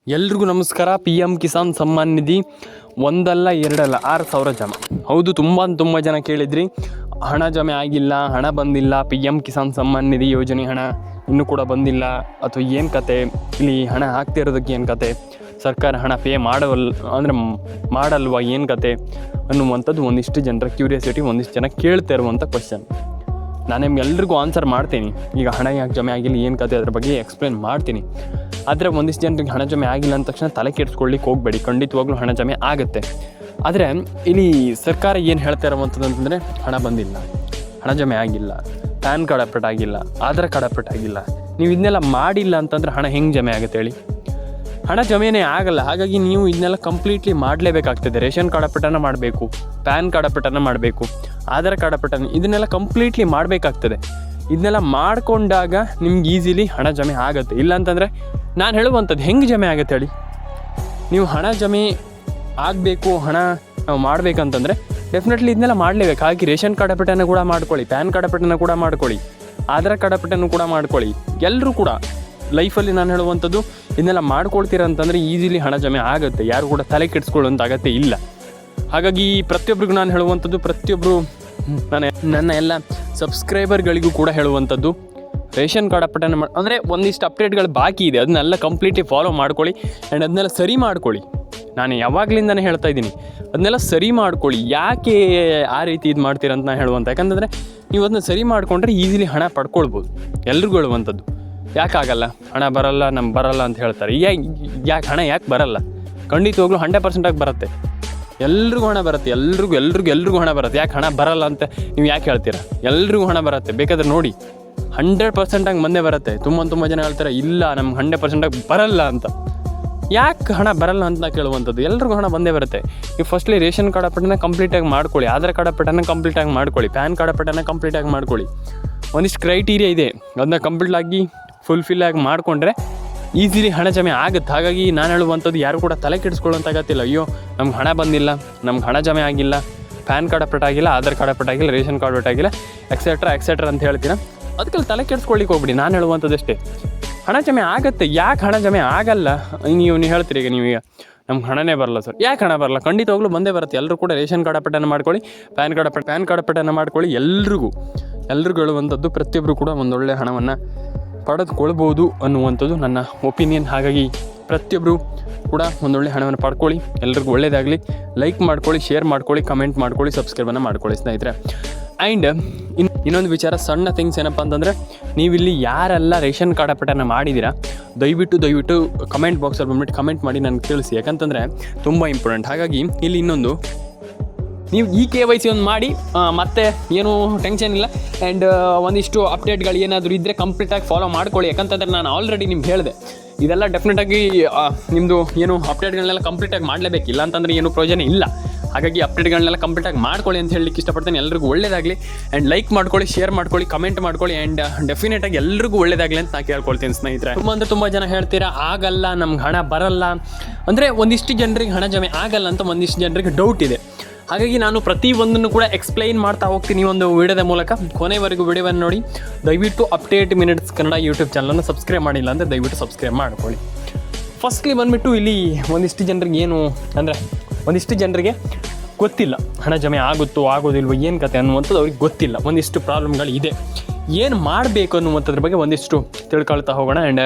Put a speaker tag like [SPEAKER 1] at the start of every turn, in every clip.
[SPEAKER 1] ಎಲ್ರಿಗೂ ನಮಸ್ಕಾರ. PM ಕಿಸಾನ್ ಸಮ್ಮಾನ್ ನಿಧಿ ಒಂದಲ್ಲ ಎರಡಲ್ಲ 6,000 ಜಮಾ. ಹೌದು, ತುಂಬ ಜನ ಕೇಳಿದ್ರಿ, ಹಣ ಜಮೆ ಆಗಿಲ್ಲ, ಹಣ ಬಂದಿಲ್ಲ, PM ಕಿಸಾನ್ ಸಮ್ಮಾನ್ ನಿಧಿ ಯೋಜನೆ ಹಣ ಇನ್ನೂ ಕೂಡ ಬಂದಿಲ್ಲ, ಅಥವಾ ಏನು ಕತೆ, ಇಲ್ಲಿ ಹಣ ಹಾಕ್ತಿರೋದಕ್ಕೆ ಏನು ಕತೆ, ಸರ್ಕಾರ ಹಣ ಪೇ ಮಾಡಲ್ವಾ ಏನು ಕತೆ ಅನ್ನುವಂಥದ್ದು ಒಂದಿಷ್ಟು ಜನರ ಕ್ಯೂರಿಯಾಸಿಟಿ, ಒಂದಿಷ್ಟು ಜನ ಕೇಳ್ತಾ ಇರುವಂಥ ಕ್ವಶನ್. ನಾನು ನಿಮ್ಗೆಲ್ರಿಗೂ ಆನ್ಸರ್ ಮಾಡ್ತೀನಿ. ಈಗ ಹಣ ಯಾಕೆ ಜಮೆ ಆಗಿಲ್ಲ, ಏನು ಕತೆ, ಅದ್ರ ಬಗ್ಗೆ ಎಕ್ಸ್ಪ್ಲೇನ್ ಮಾಡ್ತೀನಿ. ಆದರೆ ಒಂದಿಷ್ಟು ಜನರಿಗೆ ಹಣ ಜಮೆ ಆಗಿಲ್ಲ ಅಂದ ತಕ್ಷಣ ತಲೆ ಕೆಡಿಸ್ಕೊಳ್ಳಿಕ್ಕೆ ಹೋಗಬೇಡಿ. ಖಂಡಿತವಾಗ್ಲೂ ಹಣ ಜಮೆ ಆಗುತ್ತೆ. ಆದರೆ ಇಲ್ಲಿ ಸರ್ಕಾರ ಏನು ಹೇಳ್ತಾ ಇರುವಂಥದ್ದು ಅಂತಂದರೆ, ಹಣ ಬಂದಿಲ್ಲ, ಹಣ ಜಮೆ ಆಗಿಲ್ಲ, ಪ್ಯಾನ್ ಕಾರ್ಡ್ ಅಪ್ಡೇಟ್ ಆಗಿಲ್ಲ, ಆಧಾರ್ ಕಾರ್ಡ್ ಅಪ್ಡೇಟ್ ಆಗಿಲ್ಲ, ನೀವು ಇದನ್ನೆಲ್ಲ ಮಾಡಿಲ್ಲ ಅಂತಂದರೆ ಹಣ ಹೆಂಗೆ ಜಮೆ ಆಗುತ್ತೆ ಹೇಳಿ? ಹಣ ಜಮೆನೇ ಆಗಲ್ಲ. ಹಾಗಾಗಿ ನೀವು ಇದನ್ನೆಲ್ಲ ಕಂಪ್ಲೀಟ್ಲಿ ಮಾಡಲೇಬೇಕಾಗ್ತದೆ. ರೇಷನ್ ಕಾರ್ಡ್ ಅಪ್ಡೇಟನ್ನು ಮಾಡಬೇಕು, ಪ್ಯಾನ್ ಕಾರ್ಡ್ ಅಪ್ಡೇಟನ್ನು ಮಾಡಬೇಕು, ಆಧಾರ್ ಕಾರ್ಡ್ ಅಪ್ಡೇಟನ್ನು, ಇದನ್ನೆಲ್ಲ ಕಂಪ್ಲೀಟ್ಲಿ ಮಾಡಬೇಕಾಗ್ತದೆ. ಇದನ್ನೆಲ್ಲ ಮಾಡಿಕೊಂಡಾಗ ನಿಮ್ಗೆ ಈಸಿಲಿ ಹಣ ಜಮೆ ಆಗುತ್ತೆ. ಇಲ್ಲಾಂತಂದರೆ ನಾನು ಹೇಳುವಂಥದ್ದು ಹೆಂಗೆ ಜಮೆ ಆಗುತ್ತೆ ಹೇಳಿ? ನೀವು ಹಣ ಜಮೆ ಆಗಬೇಕು, ಹಣ ಮಾಡಬೇಕಂತಂದರೆ ಡೆಫಿನೆಟ್ಲಿ ಇದನ್ನೆಲ್ಲ ಮಾಡಲೇಬೇಕು. ಹಾಗೆ ರೇಷನ್ ಕಾರ್ಡ್ ಅಪ್ಡೇಟನ್ನು ಕೂಡ ಮಾಡ್ಕೊಳ್ಳಿ, ಪ್ಯಾನ್ ಕಾರ್ಡ್ ಅಪ್ಡೇಟನ್ನು ಕೂಡ ಮಾಡ್ಕೊಳ್ಳಿ, ಆಧಾರ್ ಕಾರ್ಡ್ ಅಪ್ಡೇಟನ್ನು ಕೂಡ ಮಾಡ್ಕೊಳ್ಳಿ. ಎಲ್ಲರೂ ಕೂಡ ಲೈಫಲ್ಲಿ ನಾನು ಹೇಳುವಂಥದ್ದು ಇದನ್ನೆಲ್ಲ ಮಾಡ್ಕೊಳ್ತೀರ ಅಂತಂದರೆ ಈಸಿಲಿ ಹಣ ಜಮೆ ಆಗುತ್ತೆ. ಯಾರು ಕೂಡ ತಲೆ ಕೆಡಿಸ್ಕೊಳ್ಳುವಂಥ ಅಗತ್ಯ ಇಲ್ಲ. ಹಾಗಾಗಿ ಪ್ರತಿಯೊಬ್ಬರಿಗೂ ನಾನು ಹೇಳುವಂಥದ್ದು, ಪ್ರತಿಯೊಬ್ಬರು ನನ್ನ ಎಲ್ಲ ಸಬ್ಸ್ಕ್ರೈಬರ್ಗಳಿಗೂ ಕೂಡ ಹೇಳುವಂಥದ್ದು, ರೇಷನ್ ಕಾರ್ಡ್ ಅಪ್ಡೇಟ್ ಅಂದರೆ ಒಂದಿಷ್ಟು ಅಪ್ಡೇಟ್ಗಳು ಬಾಕಿ ಇದೆ, ಅದನ್ನೆಲ್ಲ ಕಂಪ್ಲೀಟ್ಲಿ ಫಾಲೋ ಮಾಡ್ಕೊಳ್ಳಿ. ಆ್ಯಂಡ್ ಅದನ್ನೆಲ್ಲ ಸರಿ ಮಾಡ್ಕೊಳ್ಳಿ. ನಾನು ಯಾವಾಗಲಿಂದನೇ ಹೇಳ್ತಾ ಇದ್ದೀನಿ, ಅದನ್ನೆಲ್ಲ ಸರಿ ಮಾಡ್ಕೊಳ್ಳಿ. ಯಾಕೆ ಆ ರೀತಿ ಇದು ಮಾಡ್ತೀರಂತ ನಾನು ಹೇಳುವಂಥ, ಯಾಕಂತಂದರೆ ನೀವು ಅದನ್ನ ಸರಿ ಮಾಡಿಕೊಂಡ್ರೆ ಈಸಿಲಿ ಹಣ ಪಡ್ಕೊಳ್ಬೋದು. ಎಲ್ರಿಗೂ ಹೇಳುವಂಥದ್ದು. ಯಾಕಾಗಲ್ಲ, ಹಣ ಬರಲ್ಲ, ನಮ್ಗೆ ಬರಲ್ಲ ಅಂತ ಹೇಳ್ತಾರೆ. ಯಾಕೆ ಹಣ ಯಾಕೆ ಬರಲ್ಲ? ಖಂಡಿತವಾಗ್ಲೂ 100% ಬರುತ್ತೆ. ಎಲ್ರಿಗೂ ಹಣ ಬರುತ್ತೆ, ಎಲ್ರಿಗೂ ಹಣ ಬರುತ್ತೆ. ಯಾಕೆ ಹಣ ಬರಲ್ಲ ಅಂತ ನೀವು ಯಾಕೆ ಹೇಳ್ತೀರಾ? ಎಲ್ರಿಗೂ ಹಣ ಬರುತ್ತೆ. ಬೇಕಾದ್ರೆ ನೋಡಿ, 100% ಬಂದೇ ಬರುತ್ತೆ. ತುಂಬ ಜನ ಹೇಳ್ತಾರೆ, ಇಲ್ಲ ನಮ್ಗೆ 100% ಬರಲ್ಲ ಅಂತ. ಯಾಕೆ ಹಣ ಬರಲ್ಲ ಅಂತ ಕೇಳುವಂಥದ್ದು. ಎಲ್ರಿಗೂ ಹಣ ಬಂದೇ ಬರುತ್ತೆ. ನೀವು ಫಸ್ಟ್ಲಿ ರೇಷನ್ ಕಾರ್ಡ್ ಅಪ್ಡೇಟನ್ನು ಕಂಪ್ಲೀಟಾಗಿ ಮಾಡ್ಕೊಳ್ಳಿ, ಆಧಾರ್ ಕಾರ್ಡ್ ಅಪ್ಡೇಟನ್ನು ಕಂಪ್ಲೀಟಾಗಿ ಮಾಡ್ಕೊಳ್ಳಿ, ಪ್ಯಾನ್ ಕಾರ್ಡ್ ಅಪ್ಡೇಟನ್ನು ಕಂಪ್ಲೀಟಾಗಿ ಮಾಡ್ಕೊಳ್ಳಿ. ಒಂದಿಷ್ಟು ಕ್ರೈಟೀರಿಯಾ ಇದೆ, ಅದನ್ನ ಕಂಪ್ಲೀಟಾಗಿ ಫುಲ್ಫಿಲ್ ಆಗಿ ಮಾಡಿಕೊಂಡ್ರೆ ಈಸಿಲಿ ಹಣ ಜಮೆ ಆಗುತ್ತೆ. ಹಾಗಾಗಿ ನಾನು ಹೇಳುವಂಥದ್ದು, ಯಾರು ಕೂಡ ತಲೆ ಕೆಡಿಸ್ಕೊಳ್ಳೋಂಥ ಅಗತ್ಯ. ಅಯ್ಯೋ ನಮ್ಗೆ ಹಣ ಬಂದಿಲ್ಲ, ನಮ್ಗೆ ಹಣ ಜಮೆ ಆಗಿಲ್ಲ, ಪ್ಯಾನ್ ಕಾರ್ಡ್ ಅಪ್ಡೇಟ್ ಆಗಿಲ್ಲ, ಆಧಾರ್ ಕಾರ್ಡ್ ಅಪ್ಡೇಟ್ ಆಗಿಲ್ಲ, ರೇಷನ್ ಕಾರ್ಡ್ ಅಪ್ಡೇಟ್ ಆಗಿಲ್ಲ, ಎಕ್ಸೆಟ್ರಾ ಅಂತ ಹೇಳ್ತೀರಾ. ಅದಕ್ಕೆ ತಲೆ ಕೆಡಿಸ್ಕೊಳ್ಳಿಕ್ಕೆ ಹೋಗ್ಬಿಡಿ. ನಾನು ಹೇಳುವಂಥದ್ದಷ್ಟೇ, ಹಣ ಜಮೆ ಆಗುತ್ತೆ. ಯಾಕೆ ಹಣ ಜಮೆ ಆಗಲ್ಲ ನೀವು ಹೇಳ್ತೀರಿ? ಈಗ ನೀವೀಗ ನಮ್ಗೆ ಹಣನೇ ಬರಲ್ಲ ಸರ್, ಯಾಕೆ ಹಣ ಬರಲ್ಲ? ಖಂಡಿತವಾಗ್ಲೂ ಬಂದೇ ಬರುತ್ತೆ. ಎಲ್ಲರೂ ಕೂಡ ರೇಷನ್ ಕಾರ್ಡ್ ಅಪ್ಡೇಟನ್ನು ಮಾಡ್ಕೊಳ್ಳಿ, ಪ್ಯಾನ್ ಕಾರ್ಡ್ ಅಪ್ಡೇಟನ್ನು ಮಾಡ್ಕೊಳ್ಳಿ. ಎಲ್ರಿಗೂ ಹೇಳುವಂಥದ್ದು, ಪ್ರತಿಯೊಬ್ಬರು ಕೂಡ ಒಂದೊಳ್ಳೆ ಹಣವನ್ನು ಪಡೆದುಕೊಳ್ಬೋದು ಅನ್ನುವಂಥದ್ದು ನನ್ನ ಒಪಿನಿಯನ್. ಹಾಗಾಗಿ ಪ್ರತಿಯೊಬ್ಬರು ಕೂಡ ಒಂದೊಳ್ಳೆ ಹಣವನ್ನು ಪಡ್ಕೊಳ್ಳಿ. ಎಲ್ರಿಗೂ ಒಳ್ಳೆಯದಾಗಲಿ. ಲೈಕ್ ಮಾಡ್ಕೊಳ್ಳಿ, ಶೇರ್ ಮಾಡ್ಕೊಳ್ಳಿ, ಕಮೆಂಟ್ ಮಾಡ್ಕೊಳ್ಳಿ, ಸಬ್ಸ್ಕ್ರೈಬನ್ನು ಮಾಡ್ಕೊಳ್ಳಿ ಸ್ನೇಹಿತರೆ. ಆ್ಯಂಡ್ ಇನ್ನೊಂದು ವಿಚಾರ, ಸಣ್ಣ ಥಿಂಗ್ಸ್ ಏನಪ್ಪ ಅಂತಂದರೆ, ನೀವಿಲ್ಲಿ ಯಾರೆಲ್ಲ ರೇಷನ್ ಕಾರ್ಡ್ ಅಪ್ಡೇಟನ್ನು ಮಾಡಿದ್ದೀರಾ, ದಯವಿಟ್ಟು ಕಮೆಂಟ್ ಬಾಕ್ಸಲ್ಲಿ ಬಂದ್ಬಿಟ್ಟು ಕಮೆಂಟ್ ಮಾಡಿ ನನಗೆ ತಿಳಿಸಿ. ಯಾಕಂತಂದರೆ ತುಂಬ ಇಂಪಾರ್ಟೆಂಟ್. ಹಾಗಾಗಿ ಇಲ್ಲಿ ಇನ್ನೊಂದು, ನೀವು ಈ KYC ಒಂದು ಮಾಡಿ, ಮತ್ತೆ ಏನೂ ಟೆನ್ಷನ್ ಇಲ್ಲ. ಆ್ಯಂಡ್ ಒಂದಿಷ್ಟು ಅಪ್ಡೇಟ್ಗಳು ಏನಾದರೂ ಇದ್ದರೆ ಕಂಪ್ಲೀಟಾಗಿ ಫಾಲೋ ಮಾಡ್ಕೊಳ್ಳಿ. ಯಾಕಂತಂದರೆ ನಾನು ಆಲ್ರೆಡಿ ನಿಮ್ಗೆ ಹೇಳಿದೆ, ಇದೆಲ್ಲ ಡೆಫಿನೆಟಾಗಿ ನಿಮ್ಮದು ಏನು ಅಪ್ಡೇಟ್ಗಳನ್ನೆಲ್ಲ ಕಂಪ್ಲೀಟಾಗಿ ಮಾಡಲೇಬೇಕಿಲ್ಲ ಅಂತಂದರೆ ಏನು ಪ್ರಯೋಜನ ಇಲ್ಲ. ಹಾಗಾಗಿ ಅಪ್ಡೇಟ್ಗಳನ್ನೆಲ್ಲ ಕಂಪ್ಲೀಟಾಗಿ ಮಾಡ್ಕೊಳ್ಳಿ ಅಂತ ಹೇಳಲಿಕ್ಕೆ ಇಷ್ಟಪಡ್ತೀನಿ. ಎಲ್ರಿಗೂ ಒಳ್ಳೆಯದಾಗಲಿ. ಆ್ಯಂಡ್ ಲೈಕ್ ಮಾಡ್ಕೊಳ್ಳಿ, ಶೇರ್ ಮಾಡ್ಕೊಳ್ಳಿ, ಕಮೆಂಟ್ ಮಾಡ್ಕೊಳ್ಳಿ. ಆ್ಯಂಡ್ ಡೆಫಿನೆಟಾಗಿ ಎಲ್ರಿಗೂ ಒಳ್ಳೆಯದಾಗಲಿ ಅಂತ ನಾನು ಕೇಳ್ಕೊಳ್ತೀನಿ ಸ್ನೇಹಿತರೆ. ತುಂಬ ಜನ ಹೇಳ್ತೀರಾ, ಆಗಲ್ಲ, ನಮ್ಗೆ ಹಣ ಬರಲ್ಲ ಅಂದರೆ. ಒಂದಿಷ್ಟು ಜನರಿಗೆ ಹಣ ಜಮೆ ಆಗಲ್ಲ ಅಂತ ಒಂದಿಷ್ಟು ಜನರಿಗೆ ಡೌಟ್ ಇದೆ. ಹಾಗಾಗಿ ನಾನು ಪ್ರತಿಯೊಂದನ್ನು ಕೂಡ ಎಕ್ಸ್ಪ್ಲೈನ್ ಮಾಡ್ತಾ ಹೋಗ್ತೀನಿ ಒಂದು ವಿಡಿಯೋದ ಮೂಲಕ. ಕೊನೆವರೆಗೂ ವಿಡಿಯೋವನ್ನು ನೋಡಿ. ದಯವಿಟ್ಟು ಅಪ್ಡೇಟ್ ಮಿನಿಟ್ಸ್ ಕನ್ನಡ ಯೂಟ್ಯೂಬ್ ಚಾನಲನ್ನು ಸಬ್ಸ್ಕ್ರೈಬ್ ಮಾಡಿಲ್ಲ ಅಂದರೆ ದಯವಿಟ್ಟು ಸಬ್ಸ್ಕ್ರೈಬ್ ಮಾಡ್ಕೊಳ್ಳಿ. ಫಸ್ಟ್ಲಿ ಬಂದುಬಿಟ್ಟು ಇಲ್ಲಿ ಒಂದಿಷ್ಟು ಜನರಿಗೆ ಗೊತ್ತಿಲ್ಲ, ಹಣ ಜಮೆ ಆಗೋದಿಲ್ವೋ ಏನು ಕತೆ ಅನ್ನುವಂಥದ್ದು ಅವ್ರಿಗೆ ಗೊತ್ತಿಲ್ಲ. ಒಂದಿಷ್ಟು ಪ್ರಾಬ್ಲಮ್ಗಳು ಇದೆ. ಏನು ಮಾಡಬೇಕು ಅನ್ನುವಂಥದ್ರ ಬಗ್ಗೆ ಒಂದಿಷ್ಟು ತಿಳ್ಕೊಳ್ತಾ ಹೋಗೋಣ. ಆ್ಯಂಡ್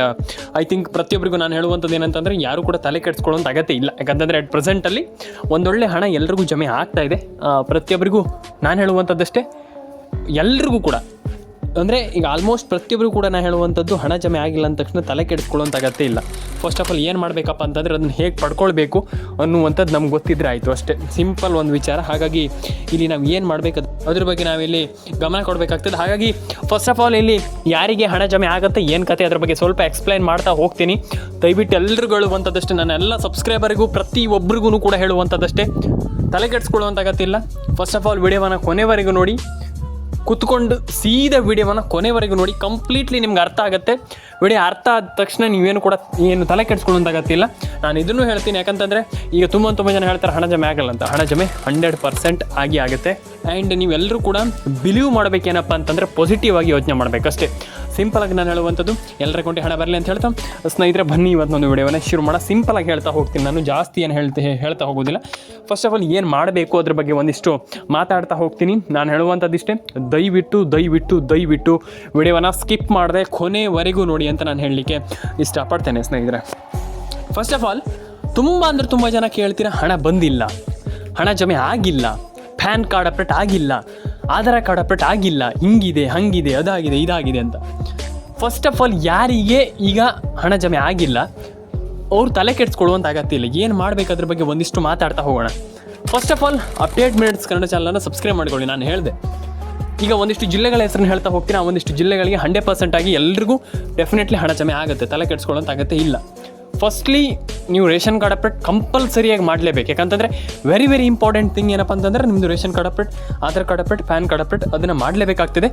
[SPEAKER 1] ಐ ಥಿಂಕ್ ಪ್ರತಿಯೊಬ್ಬರಿಗೂ ನಾನು ಹೇಳುವಂಥದ್ದು ಏನಂತಂದರೆ, ಯಾರು ಕೂಡ ತಲೆ ಕೆಡಿಸ್ಕೊಳ್ಳೋಂಥ ಅಗತ್ಯ ಇಲ್ಲ. ಯಾಕಂತಂದರೆ ಅಟ್ ಪ್ರೆಸೆಂಟಲ್ಲಿ ಒಂದೊಳ್ಳೆ ಹಣ ಎಲ್ರಿಗೂ ಜಮೆ ಆಗ್ತಾಯಿದೆ. ಪ್ರತಿಯೊಬ್ಬರಿಗೂ ನಾನು ಹೇಳುವಂಥದ್ದಷ್ಟೇ, ಎಲ್ರಿಗೂ ಕೂಡ ಅಂದರೆ ಈಗ ಆಲ್ಮೋಸ್ಟ್ ಪ್ರತಿಯೊಬ್ಬರು ಕೂಡ ನಾನು ಹೇಳುವಂಥದ್ದು, ಹಣ ಜಮೆ ಆಗಿಲ್ಲ ಅಂದ ತಕ್ಷಣ ತಲೆ ಕೆಡಿಸ್ಕೊಳ್ಳೋಂಥ ಅಗತ್ಯ ಇಲ್ಲ. ಫಸ್ಟ್ ಆಫ್ ಆಲ್ ಏನು ಮಾಡಬೇಕಪ್ಪ ಅಂತಂದರೆ, ಅದನ್ನು ಹೇಗೆ ಪಡ್ಕೊಳ್ಬೇಕು ಅನ್ನುವಂಥದ್ದು ನಮ್ಗೆ ಗೊತ್ತಿದ್ರೆ ಆಯಿತು ಅಷ್ಟೇ. ಸಿಂಪಲ್ ಒಂದು ವಿಚಾರ. ಹಾಗಾಗಿ ಇಲ್ಲಿ ನಾವು ಏನು ಮಾಡಬೇಕು ಅದ್ರ ಬಗ್ಗೆ ನಾವಿಲ್ಲಿ ಗಮನ ಕೊಡಬೇಕಾಗ್ತದೆ. ಹಾಗಾಗಿ ಫಸ್ಟ್ ಆಫ್ ಆಲ್ ಇಲ್ಲಿ ಯಾರಿಗೆ ಹಣ ಜಮೆ ಆಗುತ್ತೆ, ಏನು ಕತೆ, ಅದ್ರ ಬಗ್ಗೆ ಸ್ವಲ್ಪ ಎಕ್ಸ್ಪ್ಲೈನ್ ಮಾಡ್ತಾ ಹೋಗ್ತೀನಿ. ದಯವಿಟ್ಟು ಎಲ್ರಿಗೂ ಹೇಳುವಂಥದ್ದಷ್ಟೇ, ನನ್ನ ಎಲ್ಲ ಸಬ್ಸ್ಕ್ರೈಬರಿಗೂ ಪ್ರತಿಯೊಬ್ಬರಿಗೂ ಕೂಡ ಹೇಳುವಂಥದ್ದಷ್ಟೇ, ತಲೆ ಕೆಡಿಸ್ಕೊಳ್ಳುವಂಥ ಅಗತ್ಯ ಇಲ್ಲ. ಫಸ್ಟ್ ಆಫ್ ಆಲ್ ವಿಡಿಯೋವನ್ನು ಕೊನೆವರೆಗೂ ನೋಡಿ, ಕುತ್ಕೊಂಡು ಸೀದಾ ವಿಡಿಯೋವನ್ನು ಕೊನೆವರೆಗೂ ನೋಡಿ. ಕಂಪ್ಲೀಟ್ಲಿ ನಿಮ್ಗೆ ಅರ್ಥ ಆಗುತ್ತೆ. ವಿಡಿಯೋ ಅರ್ಥ ಆದ ತಕ್ಷಣ ನೀವೇನು ಕೂಡ ಏನು ತಲೆ ಕೆಡಿಸ್ಕೊಳ್ಳೋಂತಾಗತ್ತಿಲ್ಲ. ನಾನು ಇದನ್ನು ಹೇಳ್ತೀನಿ. ಯಾಕಂತಂದರೆ ಈಗ ತುಂಬ ಜನ ಹೇಳ್ತಾರೆ ಹಣ ಜಮೆ ಆಗಲ್ಲ ಅಂತ. ಹಣ ಜಮೆ 100% ಆಗುತ್ತೆ. ಆ್ಯಂಡ್ ನೀವೆಲ್ಲರೂ ಕೂಡ ಬಿಲೀವ್ ಮಾಡಬೇಕೇನಪ್ಪ ಅಂತಂದರೆ, ಪಾಸಿಟಿವ್ ಆಗಿ ಯೋಚನೆ ಮಾಡಬೇಕಷ್ಟೇ. ಸಿಂಪಲಾಗಿ ನಾನು ಹೇಳುವಂಥದ್ದು ಎಲ್ಲರ ಅಕೌಂಟಿಗೆ ಹಣ ಬರಲಿ ಅಂತ ಹೇಳ್ತಾ ಸ್ನೇಹಿತರೆ ಬನ್ನಿ ಇವತ್ತೊಂದು ವಿಡಿಯೋನ ಶುರು ಮಾಡೋಣ. ಸಿಂಪಲಾಗಿ ಹೇಳ್ತಾ ಹೋಗ್ತೀನಿ, ನಾನು ಜಾಸ್ತಿ ಏನು ಹೇಳ್ತಾ ಹೋಗೋದಿಲ್ಲ. ಫಸ್ಟ್ ಆಫ್ ಆಲ್ ಏನು ಮಾಡಬೇಕು ಅದ್ರ ಬಗ್ಗೆ ಒಂದಿಷ್ಟು ಮಾತಾಡ್ತಾ ಹೋಗ್ತೀನಿ. ನಾನು ಹೇಳುವಂಥದ್ದಿಷ್ಟೇ, ದಯವಿಟ್ಟು ವಿಡಿಯೋನ ಸ್ಕಿಪ್ ಮಾಡದೆ ಕೊನೆವರೆಗೂ ನೋಡಿ ಅಂತ ನಾನು ಹೇಳಲಿಕ್ಕೆ ಇಷ್ಟಪಡ್ತೇನೆ ಸ್ನೇಹಿತರೆ. ಫಸ್ಟ್ ಆಫ್ ಆಲ್ ತುಂಬ ಜನ ಕೇಳ್ತೀರಾ, ಹಣ ಬಂದಿಲ್ಲ, ಹಣ ಜಮೆ ಆಗಿಲ್ಲ, ಪ್ಯಾನ್ ಕಾರ್ಡ್ ಅಪ್ಡೇಟ್ ಆಗಿಲ್ಲ, ಆಧಾರ್ ಕಾರ್ಡ್ ಅಪ್ಡೇಟ್ ಆಗಿಲ್ಲ, ಹಿಂಗಿದೆ ಹಂಗಿದೆ ಅದಾಗಿದೆ ಇದಾಗಿದೆ ಅಂತ. ಫಸ್ಟ್ ಆಫ್ ಆಲ್ ಯಾರಿಗೆ ಈಗ ಹಣ ಜಮೆ ಆಗಿಲ್ಲ ಅವ್ರು ತಲೆ ಕೆಡಿಸ್ಕೊಳ್ಳುವಂಥ ಅಗತ್ಯ ಇಲ್ಲ. ಏನು ಮಾಡಬೇಕಾದ್ರ ಬಗ್ಗೆ ಒಂದಿಷ್ಟು ಮಾತಾಡ್ತಾ ಹೋಗೋಣ. First of all update minutes Kannada ಚಾನಲನ್ನು ಸಬ್ಸ್ಕ್ರೈಬ್ ಮಾಡ್ಕೊಳ್ಳಿ. ನಾನು ಹೇಳಿದೆ ಈಗ ಒಂದಿಷ್ಟು ಜಿಲ್ಲೆಗಳ ಹೆಸರನ್ನು ಹೇಳ್ತಾ ಹೋಗ್ತೀನಿ. ಆ ಒಂದಿಷ್ಟು ಜಿಲ್ಲೆಗಳಿಗೆ 100% ಆಗಿ ಎಲ್ರಿಗೂ ಡೆಫಿನೆಟ್ಲಿ ಹಣ ಜಮೆ ಆಗುತ್ತೆ, ತಲೆ ಕೆಡಿಸ್ಕೊಳ್ಳೋಂಥ ಅಗತ್ಯ ಇಲ್ಲ. ಫಸ್ಟ್ಲಿ ನೀವು ರೇಷನ್ ಕಾರ್ಡ್ ಅಪ್ಡೇಟ್ ಕಂಪಲ್ಸರಿಯಾಗಿ ಮಾಡಲೇಬೇಕು. ಯಾಕಂತಂದರೆ ವೆರಿ ಇಂಪಾರ್ಟೆಂಟ್ ಥಿಂಗ್ ಏನಪ್ಪ ಅಂತಂದರೆ ನಿಮ್ಮದು ration card update, Aadhaar card update, PAN card update ಅದನ್ನು ಮಾಡಲೇಬೇಕಾಗ್ತದೆ.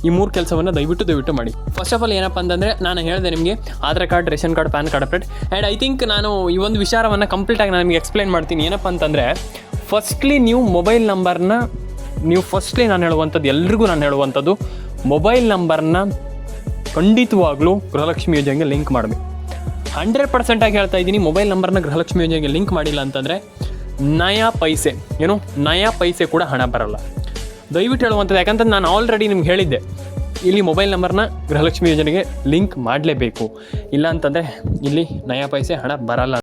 [SPEAKER 1] ಈ 3 ಕೆಲಸವನ್ನು ದಯವಿಟ್ಟು ಮಾಡಿ. ಫಸ್ಟ್ ಆಫ್ ಆಲ್ ಏನಪ್ಪ ಅಂತಂದರೆ ನಾನು ಹೇಳಿದೆ ನಿಮಗೆ Aadhaar card, ration card, PAN card update. And I think ನಾನು ಈ ಒಂದು ವಿಚಾರವನ್ನು ಕಂಪ್ಲೀಟಾಗಿ ನಾನು ನಿಮಗೆ ಎಕ್ಸ್ಪ್ಲೈನ್ ಮಾಡ್ತೀನಿ. ಏನಪ್ಪ ಅಂತಂದರೆ ಫಸ್ಟ್ಲಿ ನೀವು ಮೊಬೈಲ್ ನಂಬರ್ನ ನಾನು ಹೇಳುವಂಥದ್ದು ಎಲ್ರಿಗೂ ನಾನು ಹೇಳುವಂಥದ್ದು ಮೊಬೈಲ್ ನಂಬರ್ನ ಖಂಡಿತವಾಗ್ಲೂ ಗೃಹಲಕ್ಷ್ಮಿ ಯೋಜನೆಗೆ ಲಿಂಕ್ ಮಾಡಬೇಕು. 100% ಆಗಿ ಹೇಳ್ತಾ ಇದ್ದೀನಿ. ಮೊಬೈಲ್ ನಂಬರ್ನ ಗೃಹಲಕ್ಷ್ಮಿ ಯೋಜನೆಗೆ ಲಿಂಕ್ ಮಾಡಿಲ್ಲ ಅಂತಂದರೆ ನಯಾ ಪೈಸೆ ಕೂಡ ಹಣ ಬರಲ್ಲ. ದಯವಿಟ್ಟು ಹೇಳುವಂಥದ್ದು, ಯಾಕಂತಂದ್ರೆ ನಾನು ಆಲ್ರೆಡಿ ನಿಮ್ಗೆ ಹೇಳಿದ್ದೆ, ಇಲ್ಲಿ ಮೊಬೈಲ್ ನಂಬರ್ನ ಗೃಹಲಕ್ಷ್ಮಿ ಯೋಜನೆಗೆ ಲಿಂಕ್ ಮಾಡಲೇಬೇಕು, ಇಲ್ಲ ಅಂತಂದರೆ ಇಲ್ಲಿ ನಯಾ ಪೈಸೆ ಹಣ ಬರಲ್ಲ.